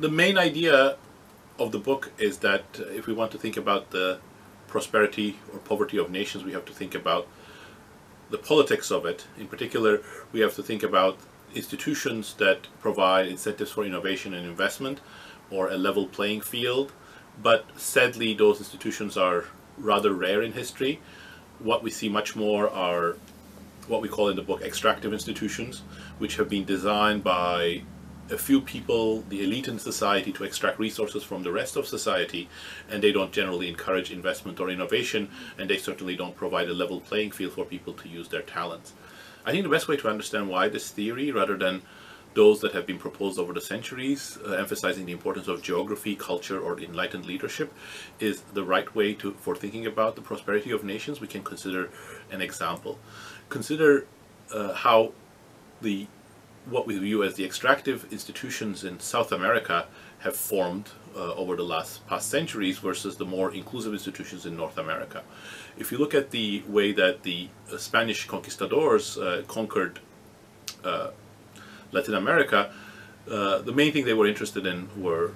the main idea of the book is that if we want to think about the prosperity or poverty of nations, we have to think about the politics of it. In particular, we have to think about institutions that provide incentives for innovation and investment, or a level playing field. But sadly, those institutions are rather rare in history. What we see much more are what we call in the book extractive institutions, which have been designed by a few people, the elite in society, to extract resources from the rest of society, and they don't generally encourage investment or innovation, and they certainly don't provide a level playing field for people to use their talents. I think the best way to understand why this theory, rather than those that have been proposed over the centuries, emphasizing the importance of geography, culture, or enlightened leadership, is the right way for thinking about the prosperity of nations, we can consider an example. Consider how what we view as the extractive institutions in South America have formed over the past centuries versus the more inclusive institutions in North America. If you look at the way that the Spanish conquistadors conquered Latin America, the main thing they were interested in were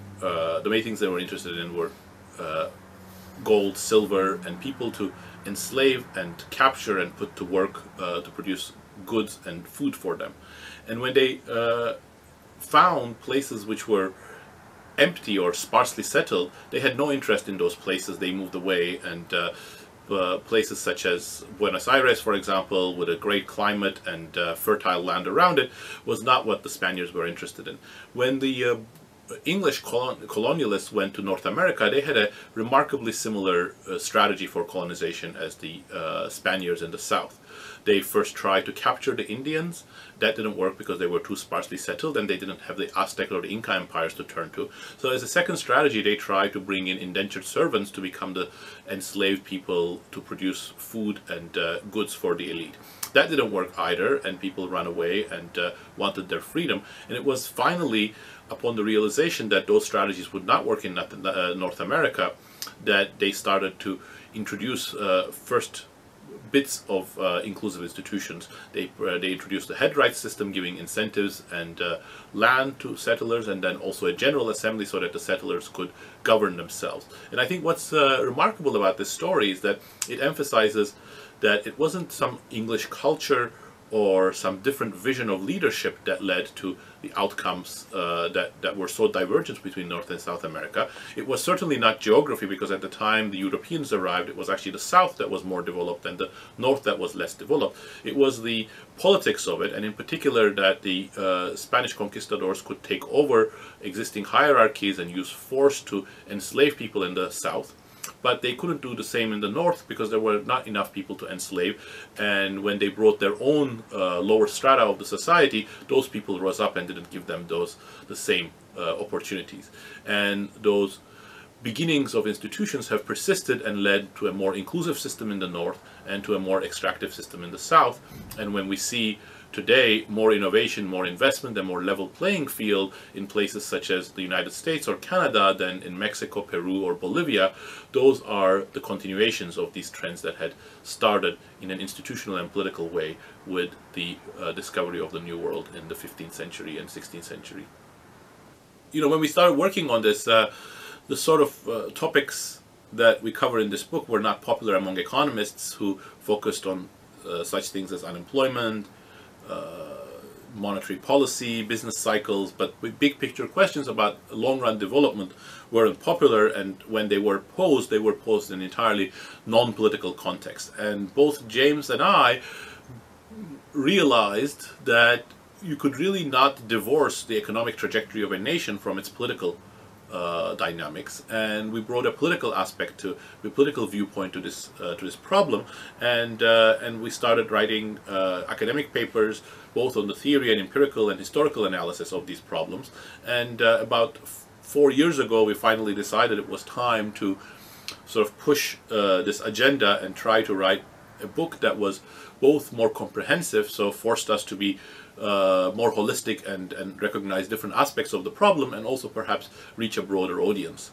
gold, silver, and people to enslave and capture and put to work to produce goods and food for them. And when they found places which were empty or sparsely settled, they had no interest in those places. They moved away, and places such as Buenos Aires, for example, with a great climate and fertile land around it, was not what the Spaniards were interested in. When the English colonialists went to North America, they had a remarkably similar strategy for colonization as the Spaniards in the South. They first tried to capture the Indians. That didn't work because they were too sparsely settled, and they didn't have the Aztec or the Inca empires to turn to. So as a second strategy, they tried to bring in indentured servants to become the enslaved people to produce food and goods for the elite. That didn't work either, and people ran away and wanted their freedom. And it was finally upon the realization that those strategies would not work in North America that they started to introduce first bits of inclusive institutions. They introduced the head rights system, giving incentives and land to settlers, and then also a general assembly so that the settlers could govern themselves. And I think what's remarkable about this story is that it emphasizes that it wasn't some English culture or some different vision of leadership that led to the outcomes that were so divergent between North and South America. It was certainly not geography, because at the time the Europeans arrived, it was actually the South that was more developed and the North that was less developed. It was the politics of it, and in particular that the Spanish conquistadors could take over existing hierarchies and use force to enslave people in the South. But they couldn't do the same in the North because there were not enough people to enslave, and when they brought their own lower strata of the society, those people rose up and didn't give them the same opportunities. And those beginnings of institutions have persisted and led to a more inclusive system in the North and to a more extractive system in the South. And when we see today more innovation, more investment, and more level playing field in places such as the United States or Canada than in Mexico, Peru, or Bolivia, those are the continuations of these trends that had started in an institutional and political way with the discovery of the New World in the 15th century and 16th century. You know, when we started working on this, the sort of topics that we cover in this book were not popular among economists, who focused on such things as unemployment, monetary policy, business cycles, but with big picture questions about long-run development weren't popular, and when they were posed in an entirely non-political context. And both James and I realized that you could really not divorce the economic trajectory of a nation from its political dynamics, and we brought a political aspect a political viewpoint to this problem, and we started writing academic papers both on the theory and empirical and historical analysis of these problems. And about 4 years ago, we finally decided it was time to sort of push this agenda and try to write a book that was both more comprehensive, so forced us to be more holistic and recognize different aspects of the problem, and also perhaps reach a broader audience.